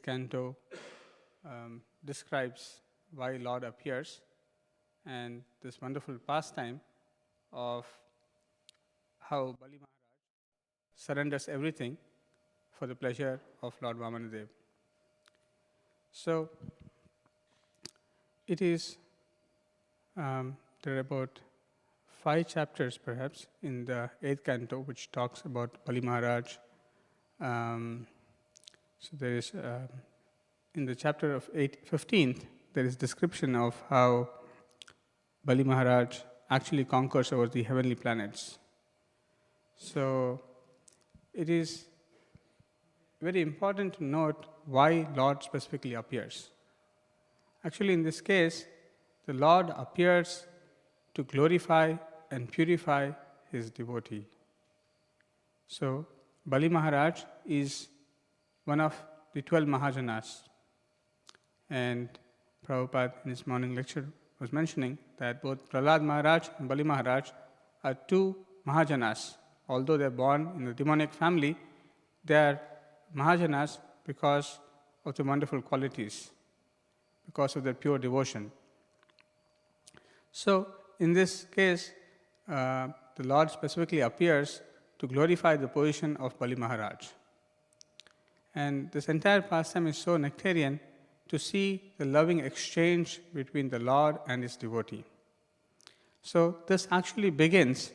8th canto describes why Lord appears and this wonderful pastime of how Bali Maharaj surrenders everything for the pleasure of Lord Vamana. So, it is, there are about 5 chapters perhaps in the 8th canto which talks about Bali Maharaj. So there is, in the chapter of 15th, there is description of how Bali Maharaj actually conquers over the heavenly planets. So it is very important to note why Lord specifically appears. Actually, in this case, the Lord appears to glorify and purify his devotee. So, Bali Maharaj is one of the 12 Mahajanas. And Prabhupada in his morning lecture was mentioning that both Prahlad Maharaj and Bali Maharaj are 2 Mahajanas. Although they are born in the demonic family, they are Mahajanas because of the wonderful qualities, because of their pure devotion. So, in this case, the Lord specifically appears to glorify the position of Bali Maharaj. And this entire pastime is so nectarian to see the loving exchange between the Lord and his devotee. So this actually begins,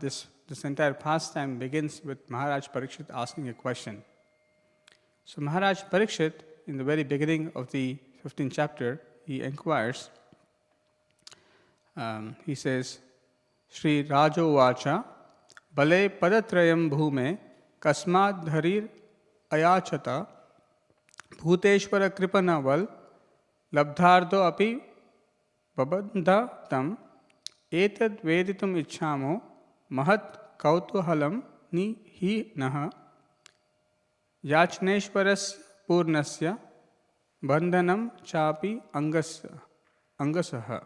this entire pastime begins with Maharaj Parikshit asking a question. So Maharaj Parikshit, in the very beginning of the 15th chapter, he inquires, he says, Shri Rajo Vacha, Bale Padatrayam Bhume, Kasmad Dharir Ayachata, Bhuteshwara Kripanaval, Labdhardo Api Babandha Tam, Etad Veditum Ichhamo, Mahat Kautuhalam Ni Hi Naha, Yachneshwaras Purnasya, Bandhanam Chapi Angasaha.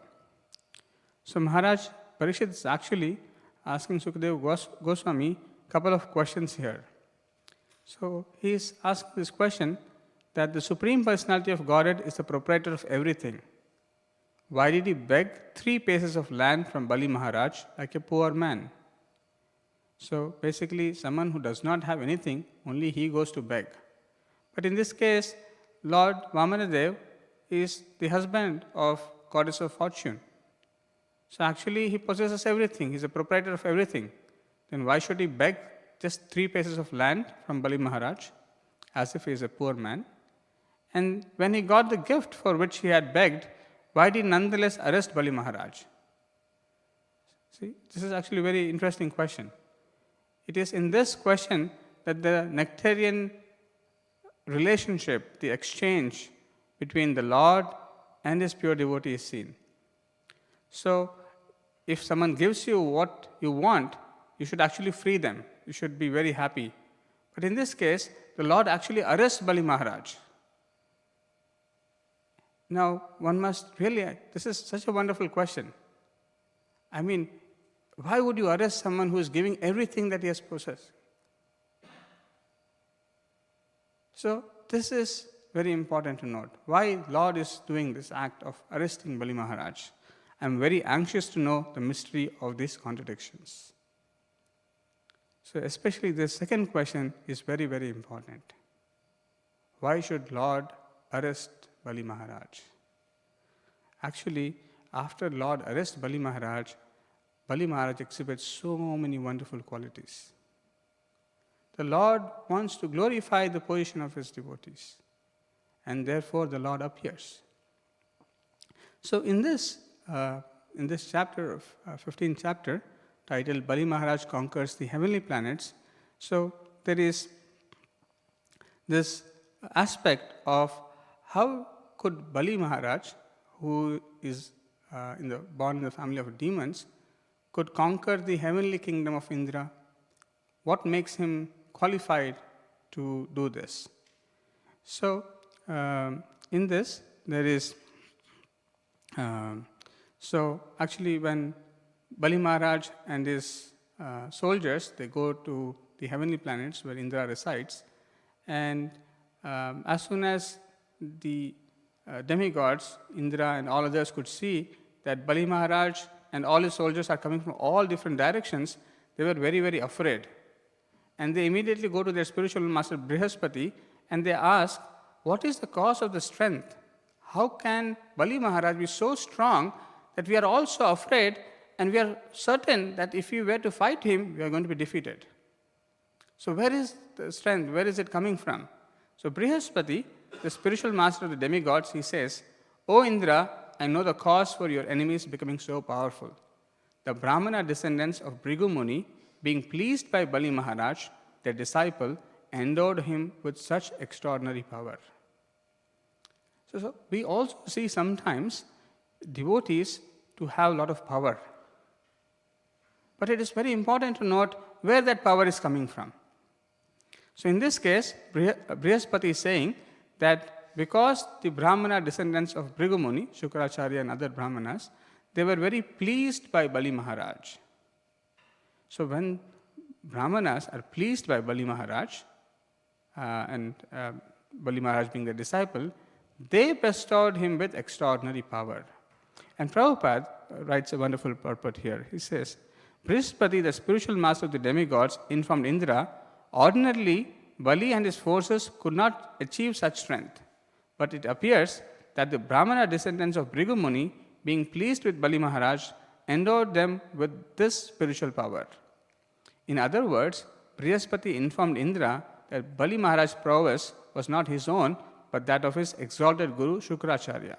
So Maharaj Parikshit is actually asking Sukadeva Goswami a couple of questions here. So he is asking this question that the Supreme Personality of Godhead is the proprietor of everything. Why did he beg 3 paces of land from Bali Maharaj like a poor man? So basically, someone who does not have anything, only he goes to beg. But in this case, Lord Vamanadev is the husband of Goddess of Fortune. So actually, he possesses everything. He is a proprietor of everything. Then why should he beg just 3 paces of land from Bali Maharaj, as if he is a poor man? And when he got the gift for which he had begged, why did he nonetheless arrest Bali Maharaj? See, this is actually a very interesting question. It is in this question that the nectarian relationship, the exchange between the Lord and his pure devotee is seen. So, if someone gives you what you want, you should actually free them. You should be very happy. But in this case, the Lord actually arrests Bali Maharaj. Now, one must really, this is such a wonderful question. I mean, why would you arrest someone who is giving everything that he has possessed? So, this is very important to note. Why Lord is doing this act of arresting Bali Maharaj? I am very anxious to know the mystery of these contradictions. So, especially this second question is very, very important. Why should Lord arrest Bali Maharaj? Actually, after Lord arrests Bali Maharaj exhibits so many wonderful qualities. The Lord wants to glorify the position of his devotees, and therefore the Lord appears. So in this chapter of 15th chapter, titled Bali Maharaj Conquers the Heavenly Planets, so there is this aspect of how could Bali Maharaj, who is born in the family of demons, could conquer the heavenly kingdom of Indra. What makes him qualified to do this? So, in this, there is, so actually when Bali Maharaj and his soldiers, they go to the heavenly planets where Indra resides, and as soon as the demigods, Indra and all others, could see that Bali Maharaj and all his soldiers are coming from all different directions, they were very, very afraid. And they immediately go to their spiritual master Brihaspati and they ask, what is the cause of the strength? How can Bali Maharaj be so strong that we are also afraid and we are certain that if we were to fight him, we are going to be defeated? So where is the strength? Where is it coming from? So Brihaspati, the spiritual master of the demigods, he says, O Indra, I know the cause for your enemies becoming so powerful. The Brahmana descendants of Bhrigu Muni, being pleased by Bali Maharaj, their disciple, endowed him with such extraordinary power. So we also see sometimes devotees to have a lot of power. But it is very important to note where that power is coming from. So in this case, Brihaspati is saying that because the Brahmana descendants of Bhrigu Muni, Shukracharya and other Brahmanas, they were very pleased by Bali Maharaj. So when Brahmanas are pleased by Bali Maharaj, and Bali Maharaj being their disciple, they bestowed him with extraordinary power. And Prabhupada writes a wonderful purport here. He says, Brihaspati, the spiritual master of the demigods, informed Indra, ordinarily Bali and his forces could not achieve such strength. But it appears that the Brahmana descendants of Bhrigu Muni, being pleased with Bali Maharaj, endowed them with this spiritual power. In other words, Brihaspati informed Indra that Bali Maharaj's prowess was not his own, but that of his exalted guru Shukracharya.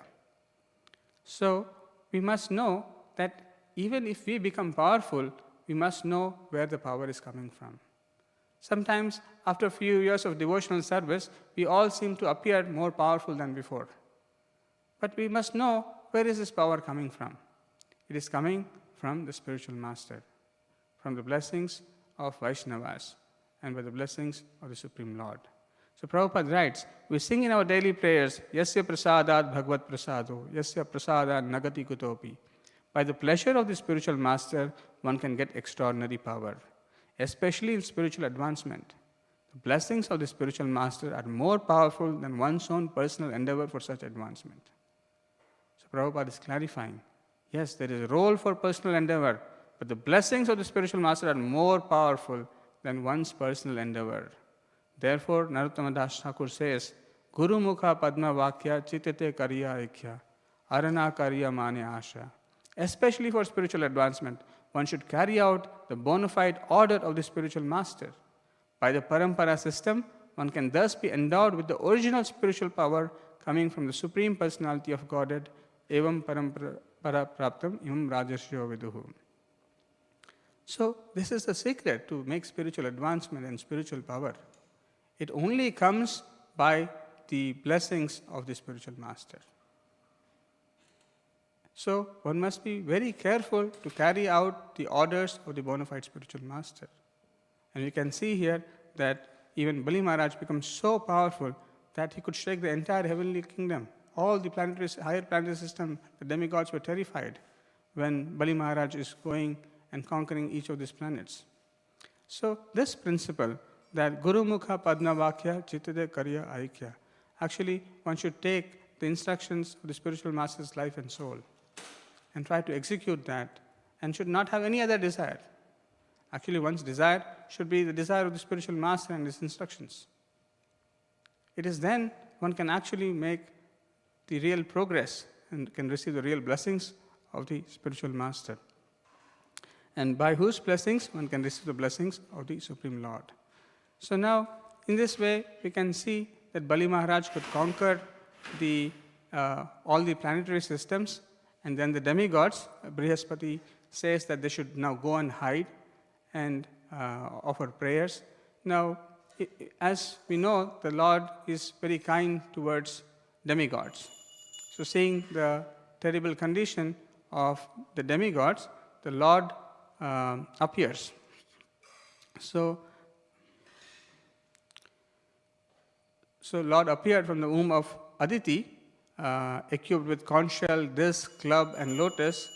So, we must know that even if we become powerful, we must know where the power is coming from. Sometimes, after a few years of devotional service, we all seem to appear more powerful than before. But we must know where is this power coming from. It is coming from the spiritual master, from the blessings of Vaishnavas, and by the blessings of the Supreme Lord. So Prabhupada writes, we sing in our daily prayers, Yasya prasadat bhagavad prasado, Yasya prasadat nagati kutopi. By the pleasure of the spiritual master, one can get extraordinary power, especially in spiritual advancement. The blessings of the spiritual master are more powerful than one's own personal endeavor for such advancement. So Prabhupada is clarifying, yes, there is a role for personal endeavor, but the blessings of the spiritual master are more powerful than one's personal endeavor. Therefore, Narottama Das Thakur says, Guru Mukha Padma Vakya Chitete Karya Ikya Arana Karya Mane Asha. Especially for spiritual advancement, one should carry out the bona fide order of the spiritual master. By the Parampara system, one can thus be endowed with the original spiritual power coming from the Supreme Personality of Godhead, Evam Parampara Praptam Imam Rajarshyo Viduhu. So, this is the secret to make spiritual advancement and spiritual power. It only comes by the blessings of the spiritual master. So, one must be very careful to carry out the orders of the bona fide spiritual master. And we can see here that even Bali Maharaj becomes so powerful that he could shake the entire heavenly kingdom. All the higher planetary system, the demigods were terrified when Bali Maharaj is going and conquering each of these planets. So, this principle that Guru Mukha Padma Vakya Chittade Karya Aikya, actually one should take the instructions of the spiritual master's life and soul and try to execute that and should not have any other desire. Actually, one's desire should be the desire of the spiritual master and his instructions. It is then one can actually make the real progress and can receive the real blessings of the spiritual master. And by whose blessings one can receive the blessings of the Supreme Lord. So now, in this way, we can see that Bali Maharaj could conquer all the planetary systems, and then the demigods, Brihaspati says that they should now go and hide and offer prayers. Now, as we know, the Lord is very kind towards demigods. So seeing the terrible condition of the demigods, the Lord appears. So Lord appeared from the womb of Aditi, equipped with conch shell, disc, club and lotus,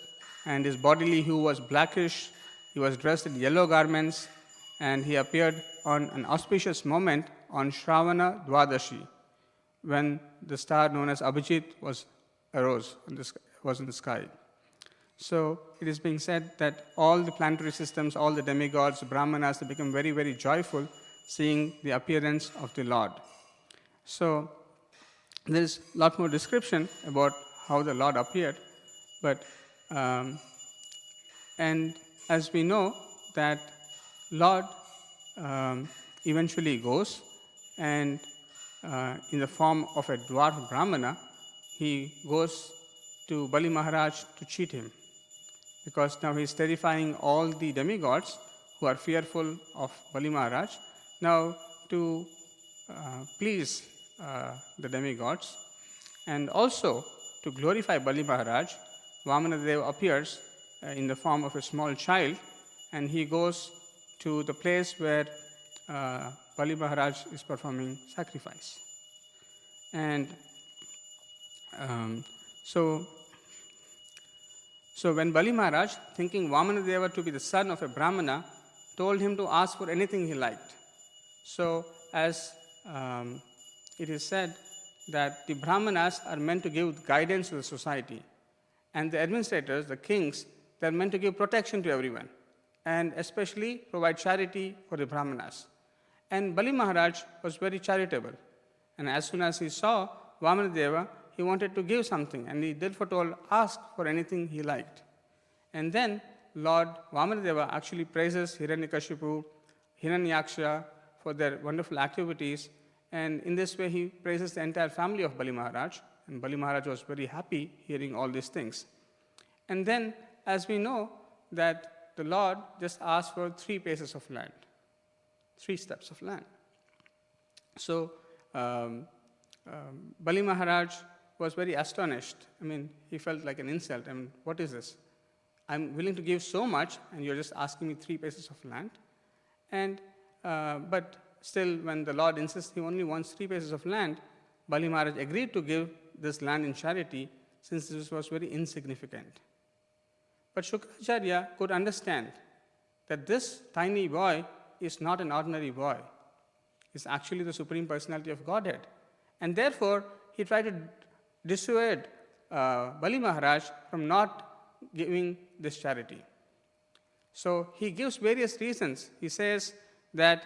and his bodily hue was blackish. He was dressed in yellow garments, and he appeared on an auspicious moment on Shravana Dwadashi, when the star known as Abhijit was in the sky. So it is being said that all the planetary systems, all the demigods, Brahmanas, they become very, very joyful seeing the appearance of the Lord. So there is a lot more description about how the Lord appeared, but and as we know that Lord eventually goes and in the form of a dwarf Brahmana, he goes to Bali Maharaj to cheat him, because now he is terrifying all the demigods who are fearful of Bali Maharaj. Now to please the demigods and also to glorify Bali Maharaj, Vamana Deva appears in the form of a small child, and he goes to the place where Bali Maharaj is performing sacrifice. And so when Bali Maharaj, thinking Vamana Deva to be the son of a Brahmana, told him to ask for anything he liked. So as it is said that the Brahmanas are meant to give guidance to the society, and the administrators, the kings, they are meant to give protection to everyone, and especially provide charity for the Brahmanas. And Bali Maharaj was very charitable, and as soon as he saw Vamana Deva, he wanted to give something, and he therefore told, ask for anything he liked. And then Lord Vamana Deva actually praises Hiranyakashipu, Hiranyaksha for their wonderful activities, and in this way he praises the entire family of Bali Maharaj, and Bali Maharaj was very happy hearing all these things. And then, as we know, that the Lord just asked for 3 paces of land, 3 steps of land. So Bali Maharaj was very astonished. I mean, he felt like an insult. I mean, what is this? I'm willing to give so much, and you're just asking me 3 paces of land. And but still, when the Lord insists he only wants 3 paces of land, Bali Maharaj agreed to give this land in charity, since this was very insignificant. But Shukracharya could understand that this tiny boy is not an ordinary boy. He's actually the Supreme Personality of Godhead. And therefore, he tried to dissuade Bali Maharaj from not giving this charity. So he gives various reasons. He says that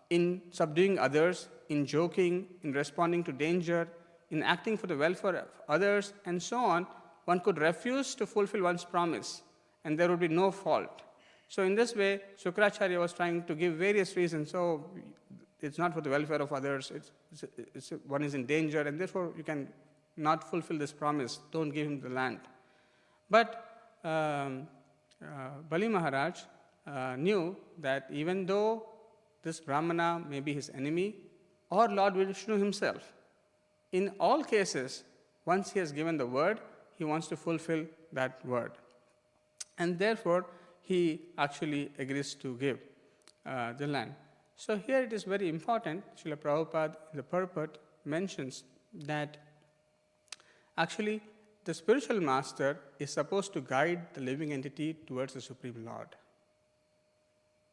in subduing others, in joking, in responding to danger, in acting for the welfare of others, and so on, one could refuse to fulfill one's promise, and there would be no fault. So in this way, Shukracharya was trying to give various reasons. So it's not for the welfare of others, one is in danger, and therefore you can not fulfill this promise, don't give him the land. But Bali Maharaj knew that even though this Brahmana may be his enemy, or Lord Vishnu himself, in all cases, once he has given the word, he wants to fulfill that word. And therefore, he actually agrees to give the land. So here it is very important, Srila Prabhupada in the purport mentions that actually the spiritual master is supposed to guide the living entity towards the Supreme Lord.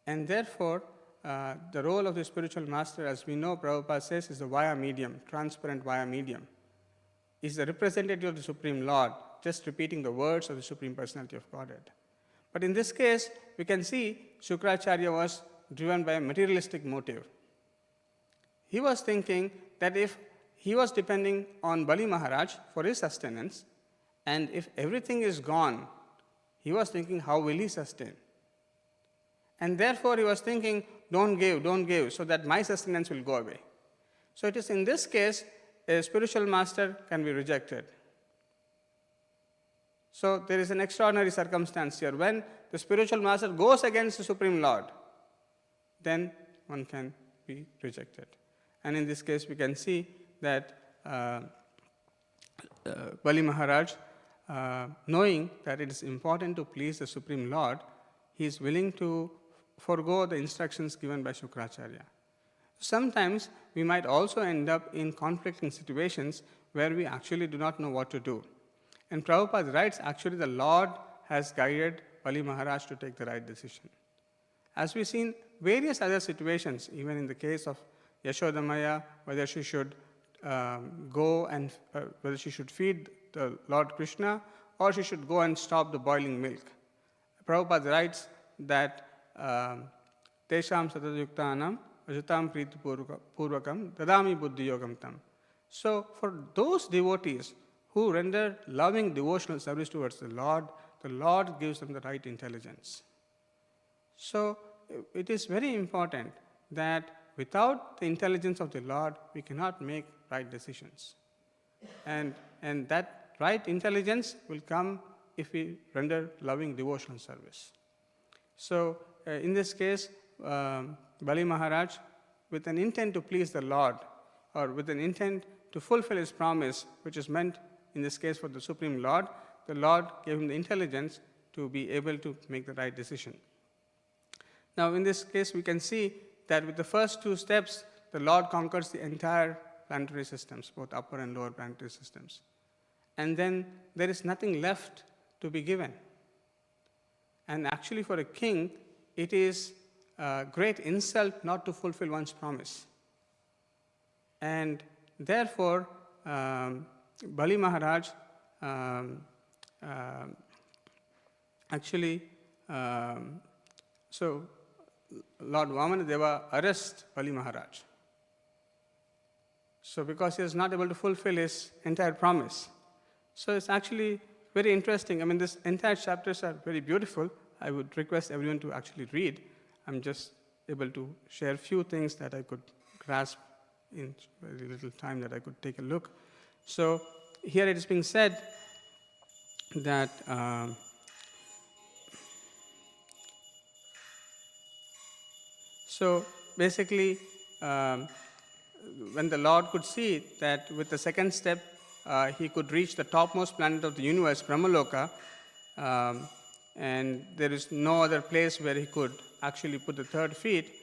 And therefore, the role of the spiritual master, as we know, Prabhupada says, is the via medium, transparent via medium. Is the representative of the Supreme Lord, just repeating the words of the Supreme Personality of Godhead. But in this case, we can see Shukracharya was driven by a materialistic motive. He was thinking that if he was depending on Bali Maharaj for his sustenance, and if everything is gone, he was thinking, how will he sustain? And therefore, he was thinking, don't give, so that my sustenance will go away. So it is in this case, a spiritual master can be rejected. So there is an extraordinary circumstance here. When the spiritual master goes against the Supreme Lord, then one can be rejected. And in this case, we can see that Bali Maharaj, knowing that it is important to please the Supreme Lord, he is willing to forego the instructions given by Shukracharya. Sometimes we might also end up in conflicting situations where we actually do not know what to do. And Prabhupada writes, actually the Lord has guided Bali Maharaj to take the right decision. As we see in various other situations, even in the case of Yashodamaya, whether she should go and whether she should feed the Lord Krishna or she should go and stop the boiling milk. Prabhupada writes that Tesham Satadayuktanam Ajatam Priti Purvakam Dadami Buddhi Yogam Tam. So for those devotees who render loving devotional service towards the Lord gives them the right intelligence. So it is very important that without the intelligence of the Lord, we cannot make right decisions. And that right intelligence will come if we render loving devotional service. So in this case, Bali Maharaj, with an intent to please the Lord, or with an intent to fulfill his promise, which is meant in this case for the Supreme Lord, the Lord gave him the intelligence to be able to make the right decision. Now in this case, we can see that with the first two steps, the Lord conquers the entire planetary systems, both upper and lower planetary systems. And then there is nothing left to be given. And actually for a king, it is a great insult not to fulfill one's promise. And therefore, Bali Maharaj so Lord Vamana Deva arrests Bali Maharaj. So because he is not able to fulfill his entire promise. So it's actually very interesting. I mean, this entire chapters are very beautiful. I would request everyone to actually read. I'm just able to share a few things that I could grasp in very little time that I could take a look. So here it is being said that so basically when the Lord could see that with the second step he could reach the topmost planet of the universe, Brahmaloka, and there is no other place where he could actually put the third feet,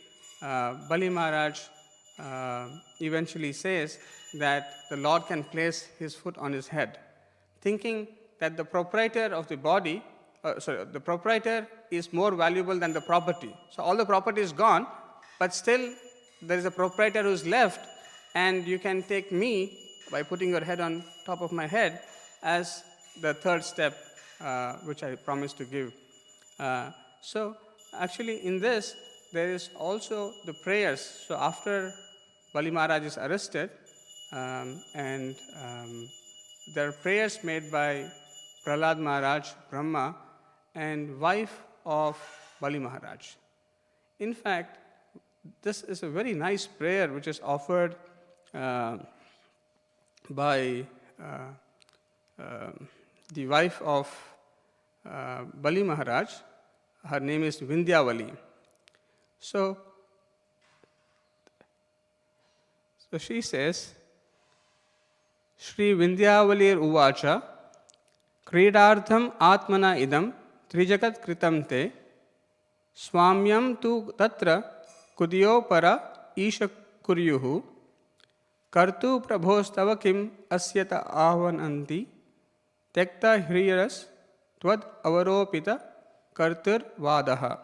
Bali Maharaj eventually says that the Lord can place his foot on his head, thinking that the proprietor of the body, the proprietor is more valuable than the property. So all the property is gone, but still there is a proprietor who's left, and you can take me by putting your head on top of my head as the third step, which I promised to give. So actually in this, there is also the prayers. So after Bali Maharaj is arrested, and there are prayers made by Prahlad Maharaj, Brahma, and wife of Bali Maharaj. In fact, this is a very nice prayer which is offered by the wife of Bali Maharaj. Her name is Vindhyavali. So she says, Shri Vindhyavalir Uvacha Kridartham Atmana Idam Trijagat Kritam Te Swamyam Tu Tatra Kudiyo Para Isha Kuryuhu Kartu Prabhostava Kim Asyata Ahvananti Tekta Hriyaras Tvad Avaropita Kartur Vadaha.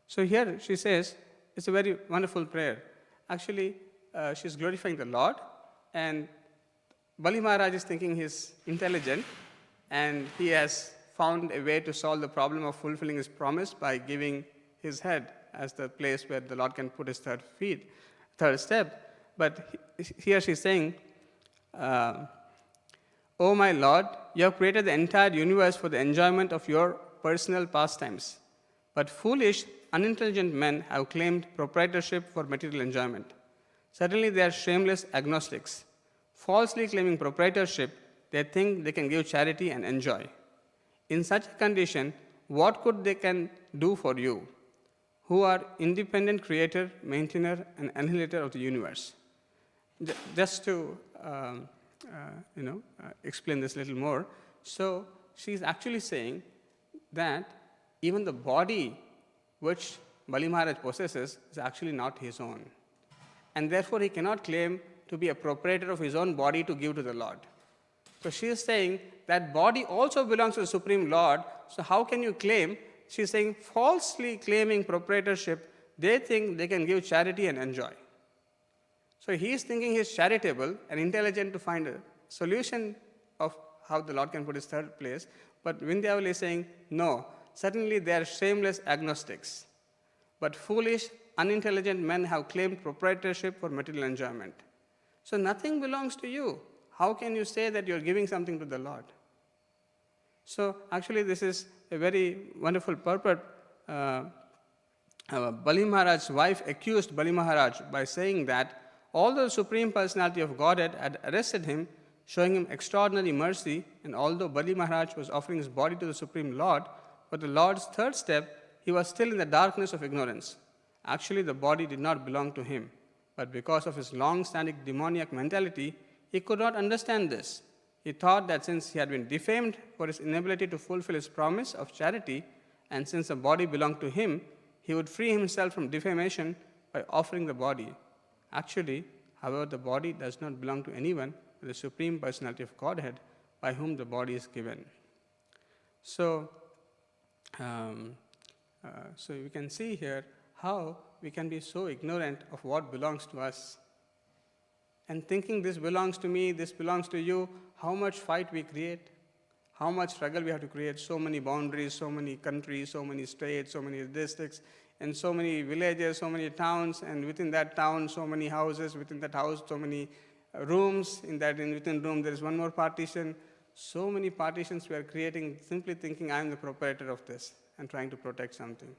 So here she says, it's a very wonderful prayer. Actually, she's glorifying the Lord, and Bali Maharaj is thinking he's intelligent, and he has found a way to solve the problem of fulfilling his promise by giving his head as the place where the Lord can put his third step. But here she's saying, O my Lord, you have created the entire universe for the enjoyment of your personal pastimes. But foolish, unintelligent men have claimed proprietorship for material enjoyment. Certainly they are shameless agnostics. Falsely claiming proprietorship, they think they can give charity and enjoy. In such a condition, what could they can do for you, who are independent creator, maintainer, and annihilator of the universe? Just to explain this a little more. So she's actually saying that even the body which Bali Maharaj possesses is actually not his own. And therefore he cannot claim to be a proprietor of his own body to give to the Lord. So she is saying that body also belongs to the Supreme Lord. So how can you claim? She is saying falsely claiming proprietorship, they think they can give charity and enjoy. So he is thinking he is charitable and intelligent to find a solution of how the Lord can put his third place. But Vindhyavali is saying, no, certainly they are shameless agnostics. But foolish, unintelligent men have claimed proprietorship for material enjoyment. So nothing belongs to you. How can you say that you are giving something to the Lord? So actually this is a very wonderful purport. Bali Maharaj's wife accused Bali Maharaj by saying that although the Supreme Personality of Godhead had arrested him, showing him extraordinary mercy, and although Bali Maharaj was offering his body to the Supreme Lord, for the Lord's third step, he was still in the darkness of ignorance. Actually, the body did not belong to him, but because of his long-standing demoniac mentality, he could not understand this. He thought that since he had been defamed for his inability to fulfill his promise of charity, and since the body belonged to him, he would free himself from defamation by offering the body. Actually, however, the body does not belong to anyone but the Supreme Personality of Godhead, by whom the body is given. So we can see here how we can be so ignorant of what belongs to us. And thinking this belongs to me, this belongs to you, how much fight we create, how much struggle we have to create, so many boundaries, so many countries, so many states, so many districts, and so many villages, so many towns, and within that town, so many houses, within that house, so many rooms, within room there is one more partition. So many partitions we are creating simply thinking I am the proprietor of this and trying to protect something.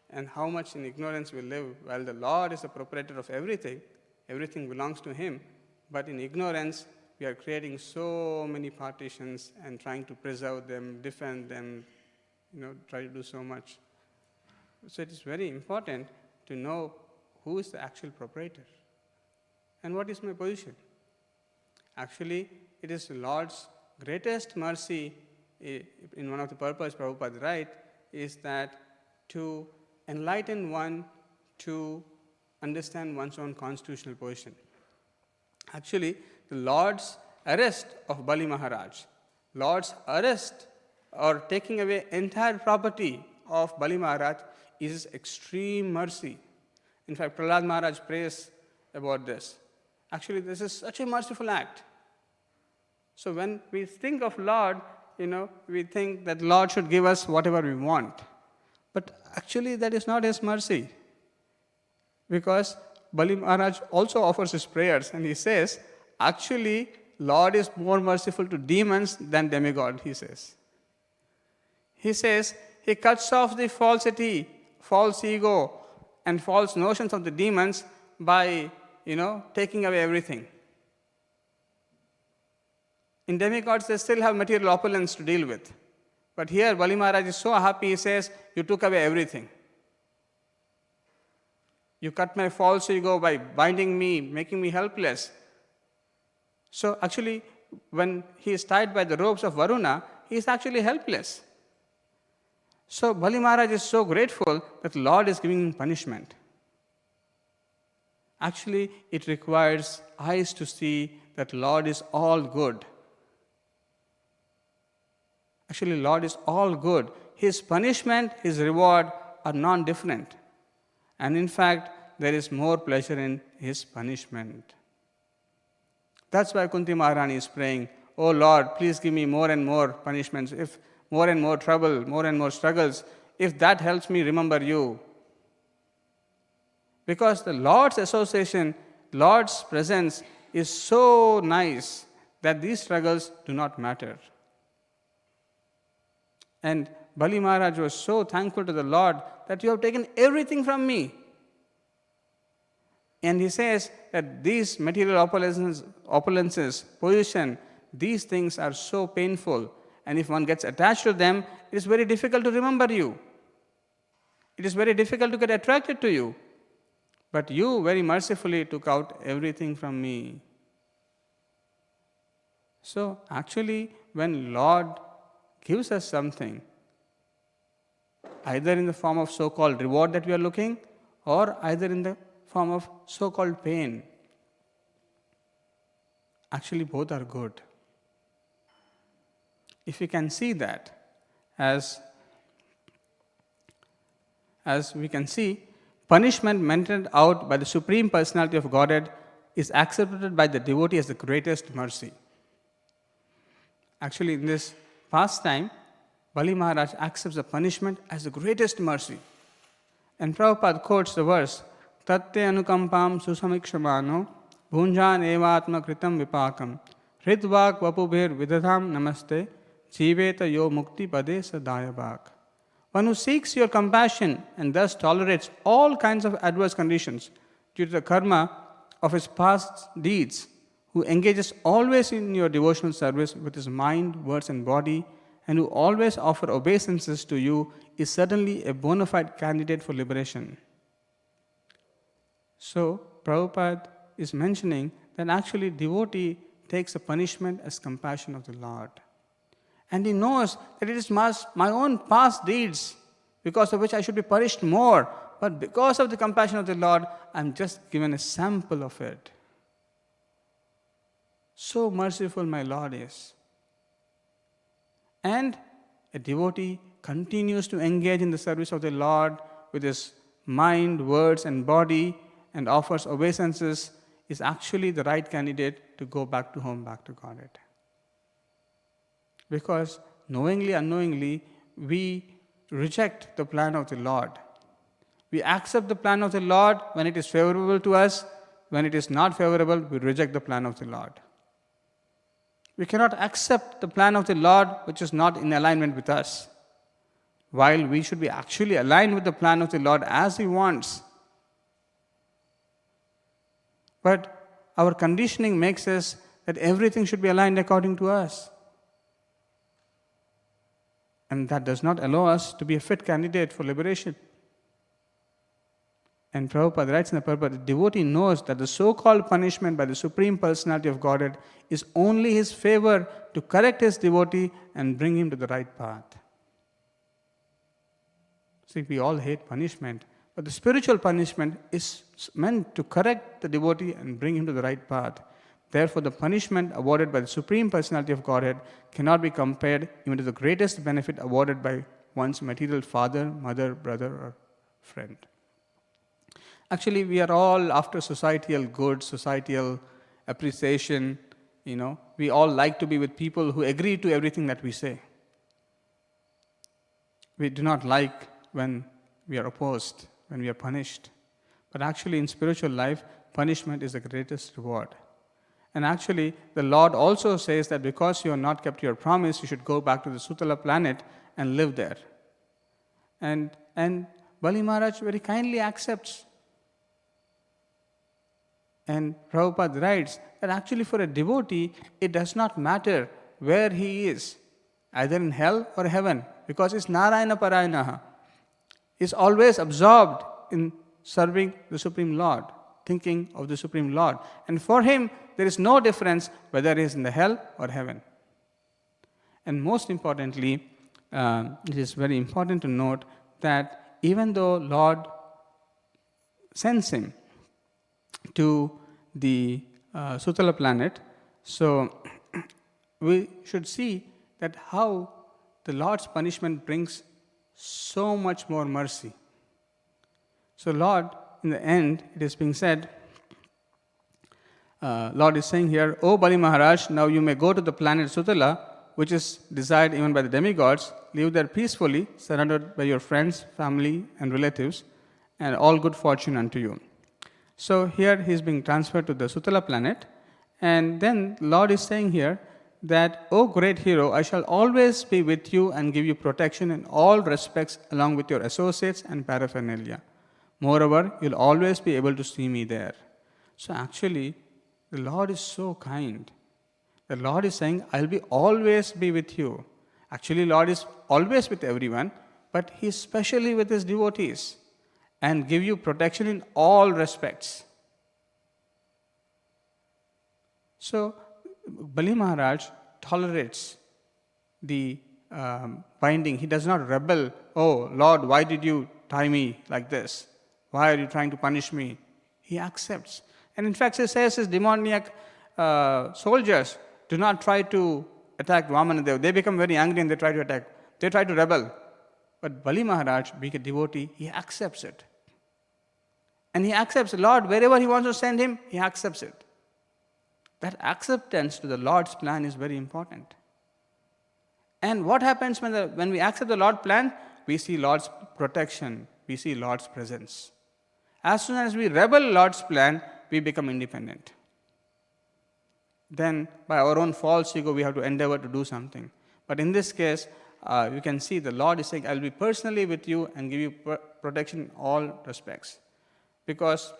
And how much in ignorance we live, while the Lord is the proprietor of everything, everything belongs to him, but in ignorance we are creating so many partitions and trying to preserve them, defend them, try to do so much. So it is very important to know who is the actual proprietor and what is my position. Actually, it is the Lord's greatest mercy, in one of the purposes Prabhupada writes, is that to enlighten one to understand one's own constitutional position. Actually, the Lord's arrest of Bali Maharaj, Lord's arrest or taking away entire property of Bali Maharaj is extreme mercy. In fact, Prahlad Maharaj prays about this. Actually, this is such a merciful act. So when we think of Lord, we think that Lord should give us whatever we want. But actually, that is not his mercy. Because Bali Maharaj also offers his prayers, and he says, actually, Lord is more merciful to demons than demigod, he says. He says, he cuts off the falsity, false ego, and false notions of the demons by, taking away everything. In demigods, they still have material opulence to deal with. But here, Bali Maharaj is so happy, he says, you took away everything. You cut my false ego by binding me, making me helpless. So actually, when he is tied by the ropes of Varuna, he is actually helpless. So Bali Maharaj is so grateful that the Lord is giving him punishment. Actually, it requires eyes to see that Lord is all good. Actually, Lord is all good. His punishment, his reward are non-different. And in fact, there is more pleasure in his punishment. That's why Kunti Maharani is praying, oh Lord, please give me more and more punishments, if more and more trouble, more and more struggles. If that helps me remember you. Because the Lord's association, Lord's presence is so nice that these struggles do not matter. And Bali Maharaj was so thankful to the Lord that you have taken everything from me. And he says that these material opulences, position, these things are so painful. And if one gets attached to them, it is very difficult to remember you. It is very difficult to get attracted to you. But you very mercifully took out everything from me. So actually, when Lord gives us something, either in the form of so-called reward that we are looking, or either in the form of so-called pain, actually both are good. If we can see that, as we can see, punishment meted out by the Supreme Personality of Godhead is accepted by the devotee as the greatest mercy. Actually, in this pastime, Bali Maharaj accepts the punishment as the greatest mercy. And Prabhupada quotes the verse, Tatte anukampam susamikshamano bhunjan evatma kritam vipakam hridvak vapubhir vidadham namaste jiveta yo mukti pade sadayabhak. One who seeks your compassion and thus tolerates all kinds of adverse conditions due to the karma of his past deeds, who engages always in your devotional service with his mind, words and body, and who always offer obeisances to you, is certainly a bona fide candidate for liberation. So, Prabhupada is mentioning that actually devotee takes the punishment as compassion of the Lord. And he knows that it is my own past deeds because of which I should be punished more. But because of the compassion of the Lord, I am just given a sample of it. So merciful my Lord is. And a devotee continues to engage in the service of the Lord with his mind, words and body and offers obeisances, is actually the right candidate to go back to home, back to Godhead. Because knowingly, unknowingly, we reject the plan of the Lord. We accept the plan of the Lord when it is favorable to us. When it is not favorable, we reject the plan of the Lord. We cannot accept the plan of the Lord which is not in alignment with us, while we should be actually aligned with the plan of the Lord as He wants. But our conditioning makes us that everything should be aligned according to us. And that does not allow us to be a fit candidate for liberation. And Prabhupada writes in the purport, the devotee knows that the so-called punishment by the Supreme Personality of Godhead is only his favor to correct his devotee and bring him to the right path. See, we all hate punishment, but the spiritual punishment is meant to correct the devotee and bring him to the right path. Therefore, the punishment awarded by the Supreme Personality of Godhead cannot be compared even to the greatest benefit awarded by one's material father, mother, brother, or friend. Actually, we are all after societal good, societal appreciation. We all like to be with people who agree to everything that we say. We do not like when we are opposed, when we are punished. But actually, in spiritual life, punishment is the greatest reward. And actually, the Lord also says that because you have not kept your promise, you should go back to the Sutala planet and live there. And Bali Maharaj very kindly accepts. And Prabhupada writes that actually for a devotee, it does not matter where he is, either in hell or heaven, because it's Narayana Parayanaha. He's always absorbed in serving the Supreme Lord, thinking of the Supreme Lord. And for him, there is no difference whether he is in the hell or heaven. And most importantly, it is very important to note that even though Lord sends him to the Sutala planet, so we should see that how the Lord's punishment brings so much more mercy. So Lord, in the end, it is being said, Lord is saying here, O Bali Maharaj, now you may go to the planet Sutala, which is desired even by the demigods, live there peacefully, surrounded by your friends, family and relatives, and all good fortune unto you. So here he is being transferred to the Sutala planet, and then Lord is saying here that, O great hero, I shall always be with you and give you protection in all respects along with your associates and paraphernalia. Moreover, you'll always be able to see me there. So actually, the Lord is so kind. The Lord is saying, I'll always be with you. Actually, Lord is always with everyone, but He is specially with His devotees and give you protection in all respects. So, Bali Maharaj tolerates the binding. He does not rebel. Oh, Lord, why did you tie me like this? Why are you trying to punish me? He accepts. And in fact, he says his demoniac soldiers do not try to attack Vamana. They become very angry and they try to attack. They try to rebel. But Bali Maharaj, being a devotee, he accepts it. And he accepts. Lord, wherever he wants to send him, he accepts it. That acceptance to the Lord's plan is very important. And what happens when we accept the Lord's plan? We see Lord's protection. We see Lord's presence. As soon as we rebel Lord's plan, we become independent. Then, by our own false ego, we have to endeavor to do something. But in this case, you can see the Lord is saying, I will be personally with you and give you protection in all respects. Because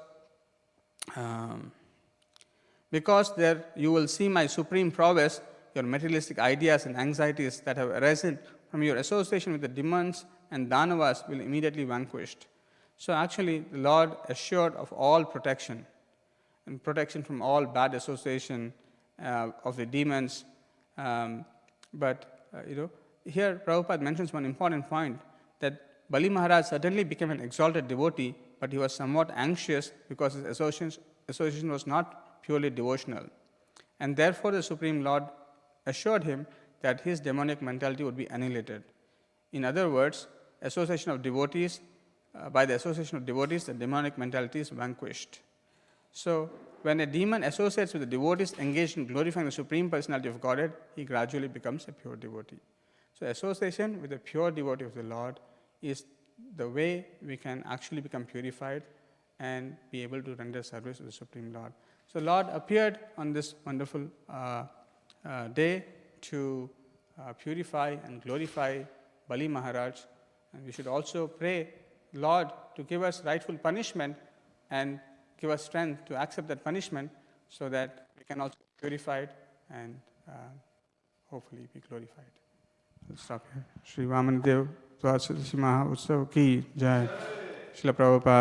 there you will see my supreme prowess, your materialistic ideas and anxieties that have arisen from your association with the demons and danavas will immediately vanquished. So actually, the Lord assured of all protection, and protection from all bad association of the demons. Here Prabhupada mentions one important point, that Bali Maharaj certainly became an exalted devotee, but he was somewhat anxious because his association was not purely devotional. And therefore the Supreme Lord assured him that his demonic mentality would be annihilated. In other words, association of devotees, by the association of devotees, the demonic mentality is vanquished. So, when a demon associates with the devotees engaged in glorifying the Supreme Personality of Godhead, he gradually becomes a pure devotee. So, association with a pure devotee of the Lord is the way we can actually become purified and be able to render service to the Supreme Lord. So, Lord appeared on this wonderful day to purify and glorify Bali Maharaj. And we should also pray, Lord, to give us rightful punishment and give us strength to accept that punishment so that we can also be purified and hopefully be glorified. I'll stop here. Shri Vamana Dev Dvadashashi Maha Utsav Ki Jai. Srila Prabhupada.